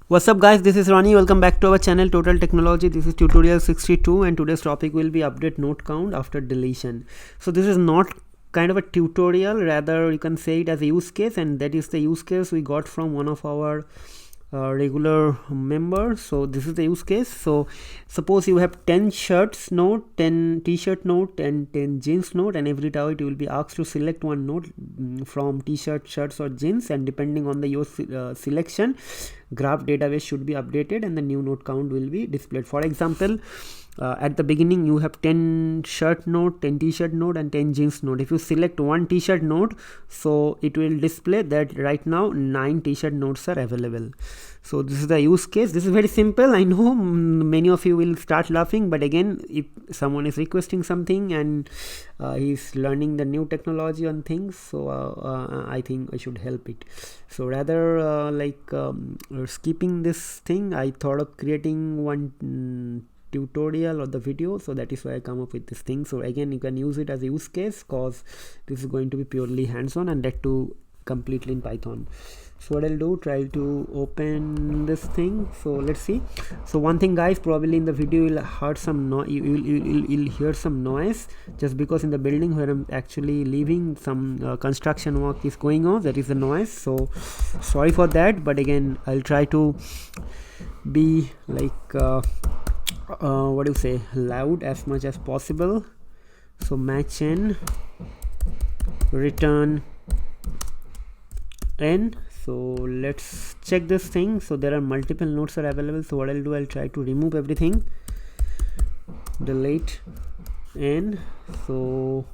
What's up guys, this is Ronnie. Welcome back to our channel Total Technology. This is tutorial 62 and today's topic will be update note count after deletion. So this is not kind of a tutorial, rather you can say it as a use case, and that is the use case we got from one of our regular members. So this is the use case. So suppose you have 10 shirts node, 10 t-shirt node and 10 jeans node, and every time it will be asked to select one node from t-shirt, shirts or jeans, and depending on the your selection, graph database should be updated and the new node count will be displayed. For example, at the beginning you have 10 shirt node, 10 t-shirt node and 10 jeans node. If you select one t-shirt node, so it will display that right now 9 t-shirt nodes are available. So this is the use case. This is very simple. I know many of you will start laughing, but again, if someone is requesting something and he's learning the new technology on things, so I think I should help it. So rather skipping this thing, I thought of creating one tutorial or the video, so that is why I come up with this thing. So again, you can use it as a use case because this is going to be purely hands-on and that too completely in Python. So what I'll do, try to open this thing. So let's see. So one thing guys, probably in the video you'll hear some noise. You'll hear some noise just because in the building where I'm actually living, some construction work is going on. That is the noise. So sorry for that, but again I'll try to be like what do you say, loud as much as possible. So match n, return n. So let's check this thing. So there are multiple nodes are available. So what I'll do, I'll try to remove everything, delete n. So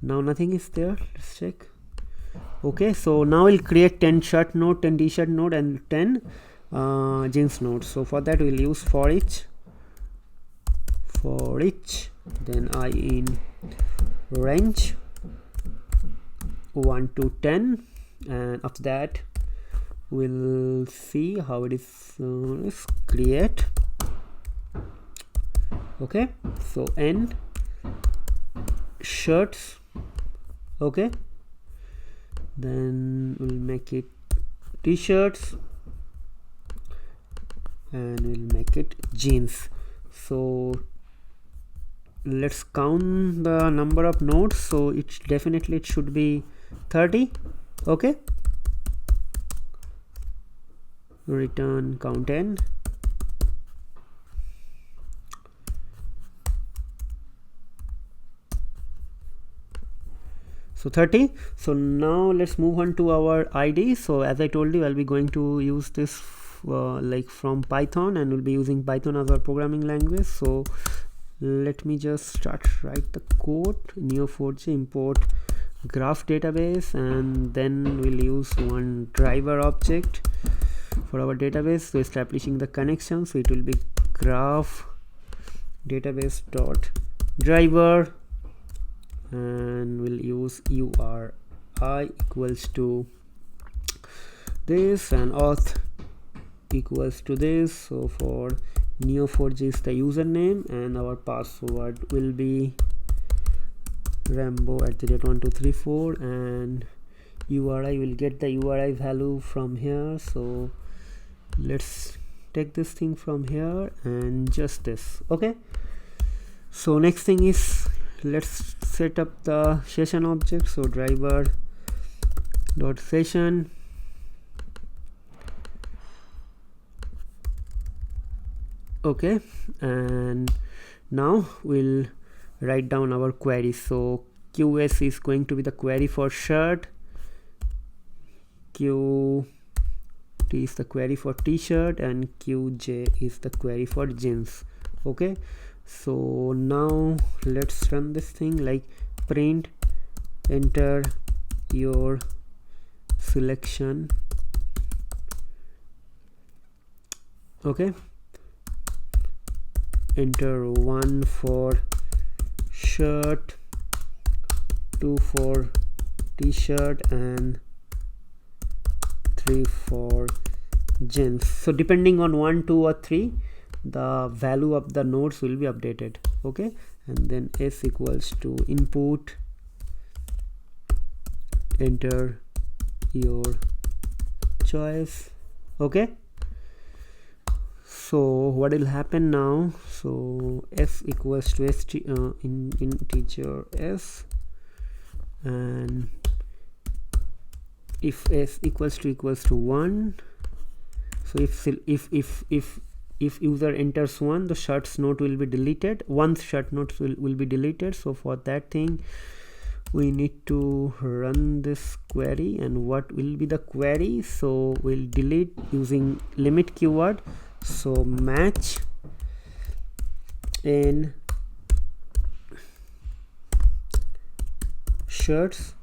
now nothing is there. Let's check. Okay, so now we'll create 10 shirt node, 10 t-shirt node and 10 jeans nodes. So for that we'll use for each, then I in range 1 to 10, and after that we'll see how it is. Let's create. Okay, so n shirts. Okay, then we'll make it t-shirts and we'll make it jeans. So let's count the number of nodes. So it's definitely, it should be 30. Okay, return count n. So 30. So now let's move on to our ID. So as I told you, I'll be going to use this like from Python, and we'll be using Python as our programming language. So let me just write the code. Neo4j import graph database, and then we'll use one driver object for our database. So establishing the connection, so it will be graph database dot driver, and we'll use URI equals to this and auth equals to this. So for Neo4j is the username and our password will be rambo@1234, and URI will get the URI value from here. So let's take this thing from here and just this. Okay, so next thing is, let's set up the session object. So driver dot session, okay, and now we'll write down our query. So QS is going to be the query for shirt, QT is the query for t-shirt, and QJ is the query for jeans. Okay, so now let's run this thing like print enter your selection. Okay, enter 1 for shirt, 2 for t-shirt and 3 for jeans. So depending on 1, 2 or 3, the value of the nodes will be updated. Okay, and then s equals to input, enter your choice. Okay, So what will happen now? So s equals to in integer s, and if s equals to 1, so if user enters 1, the shorts node will be deleted. Once short nodes will be deleted. So for that thing we need to run this query. And what will be the query? So we'll delete using limit keyword. So match in shirts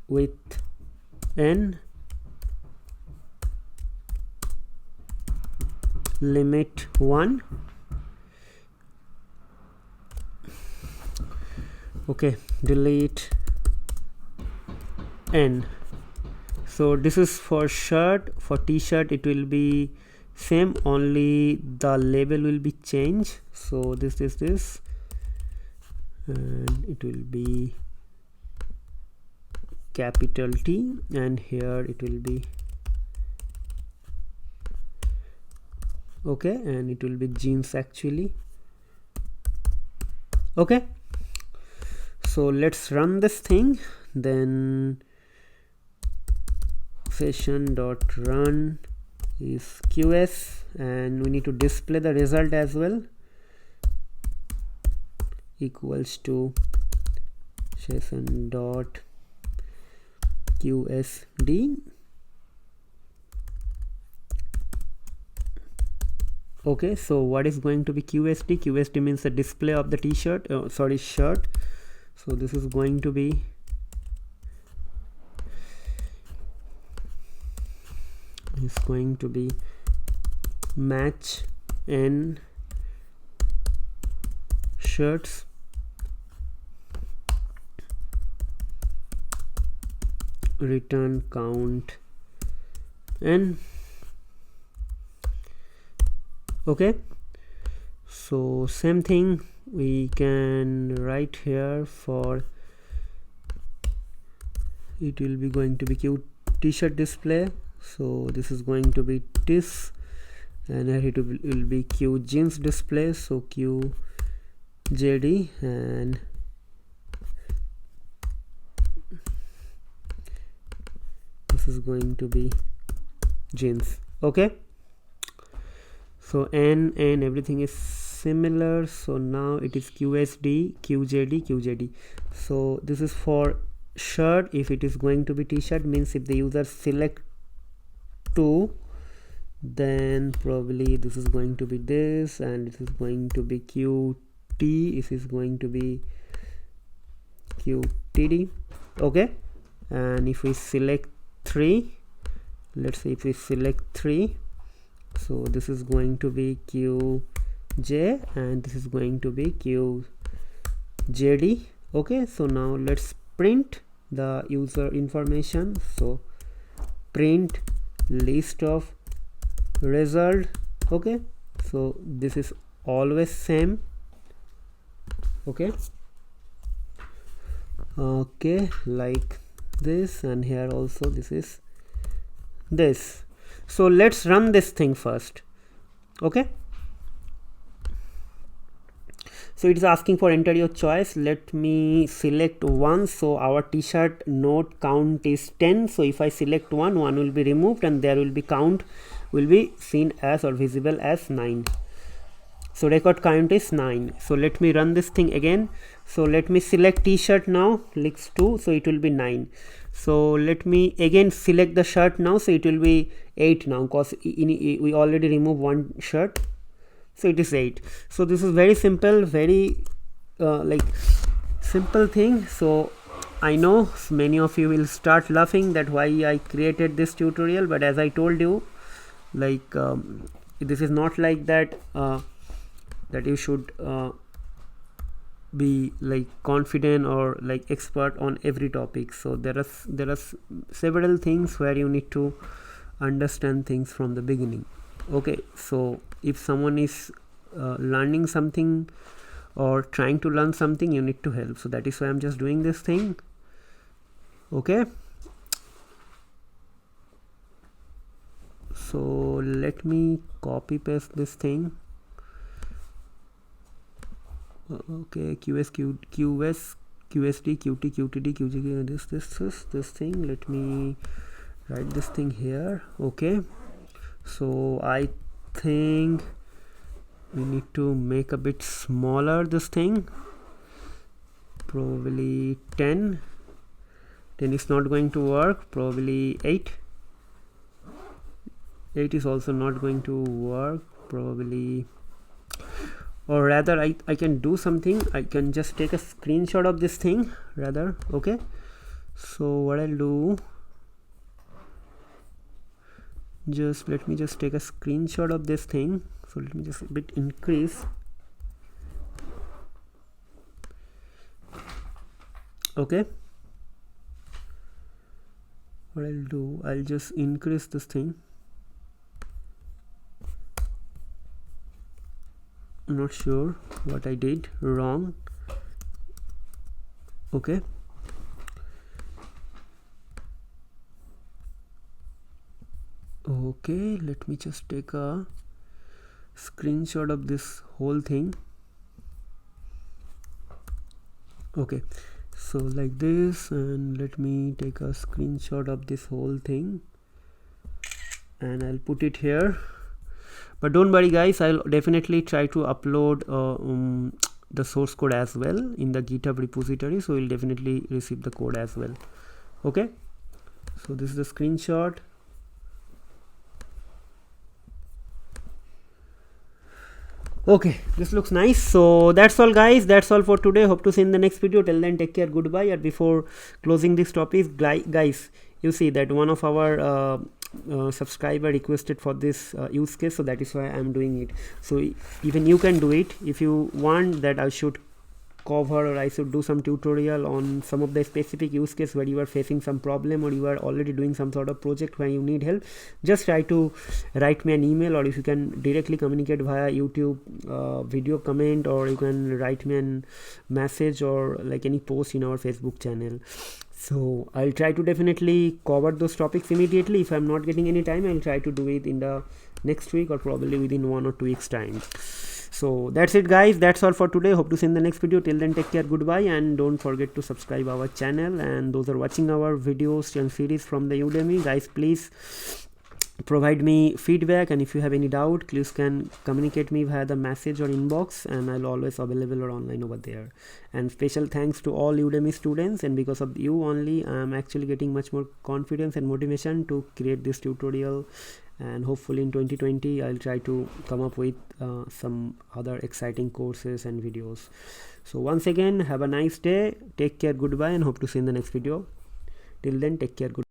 with n limit 1. Okay, delete n. So this is for shirt. For t-shirt it will be same, only the label will be changed. So this is this, and it will be capital T, and here it will be okay, and it will be jeans actually. Okay, so let's run this thing. Then session.run is qs, and we need to display the result as well, equals to session.qsd. Okay, so what is going to be qsd? Qsd means the display of the t-shirt, shirt. So this is going to be match n shirts return count n. Okay, so same thing we can write here. For it will be going to be q t-shirt display. So this is going to be this, and here it will be q jeans display. So q jd, and this is going to be jeans. Okay, so n and everything is similar. So now it is qsd, qjd, qjd. So this is for shirt. If it is going to be t-shirt, means if the user select 2, then probably this is going to be this, and this is going to be qt, this is going to be qtd. Okay, and if we select 3, let's say if we select 3, so this is going to be qj, and this is going to be qjd. Okay, so now let's print the user information. So print list of result. Okay, so this is always same. Okay, like this, and here also this is this. So let's run this thing first. Okay, so it is asking for enter your choice. Let me select 1. So our t-shirt node count is 10. So if I select 1 will be removed, and there will be count will be seen as or visible as 9. So record count is 9. So let me run this thing again. So let me select t-shirt now, clicks 2, so it will be 9. So let me again select the shirt now, so it will be 8 now, because we already removed one shirt, so it is 8. So this is very simple, very like simple thing. So I know many of you will start laughing that why I created this tutorial, but as I told you, like this is not like that that you should be like confident or like expert on every topic. So there are several things where you need to understand things from the beginning. Okay, so if someone is learning something or trying to learn something, you need to help. So that is why I'm just doing this thing. Okay, So let me copy paste this thing. Okay, QSD, QT, QTD, QGD, this thing. Let me write this thing here. Okay, so I think we need to make a bit smaller this thing, probably 10 is not going to work, probably 8 is also not going to work, probably, or rather I can do something. I can just take a screenshot of this thing rather. Okay, so what I'll do, just let me just take a screenshot of this thing. So let me just a bit increase. Okay, what I'll do, I'll just increase this thing. I'm not sure what I did wrong. Okay, okay, let me just take a screenshot of this whole thing. Okay, so like this, and let me take a screenshot of this whole thing and I'll put it here. But don't worry guys, I'll definitely try to upload the source code as well in the GitHub repository, so you'll definitely receive the code as well. Okay, so this is the screenshot. Okay, this looks nice. So that's all guys, that's all for today. Hope to see you in the next video. Till then, take care, goodbye. And before closing this topic, guys, you see that one of our subscriber requested for this use case, so that is why I'm doing it. So even you can do it if you want that I should cover or I should do some tutorial on some of the specific use case where you are facing some problem, or you are already doing some sort of project where you need help. Just try to write me an email, or if you can directly communicate via YouTube video comment, or you can write me a message or like any post in our Facebook channel. So I'll try to definitely cover those topics immediately. If I'm not getting any time, I'll try to do it in the next week or probably within 1 or 2 weeks time. So that's it guys, that's all for today. Hope to see you in the next video. Till then, take care, goodbye, and don't forget to subscribe our channel. And those are watching our videos and series from the Udemy, guys, please provide me feedback, and if you have any doubt, please can communicate me via the message or inbox, and I'll always available or online over there. And special thanks to all Udemy students, and because of you only I'm actually getting much more confidence and motivation to create this tutorial. And hopefully in 2020 I'll try to come up with some other exciting courses and videos. So once again, have a nice day, take care, goodbye, and hope to see you in the next video. Till then, take care, goodbye.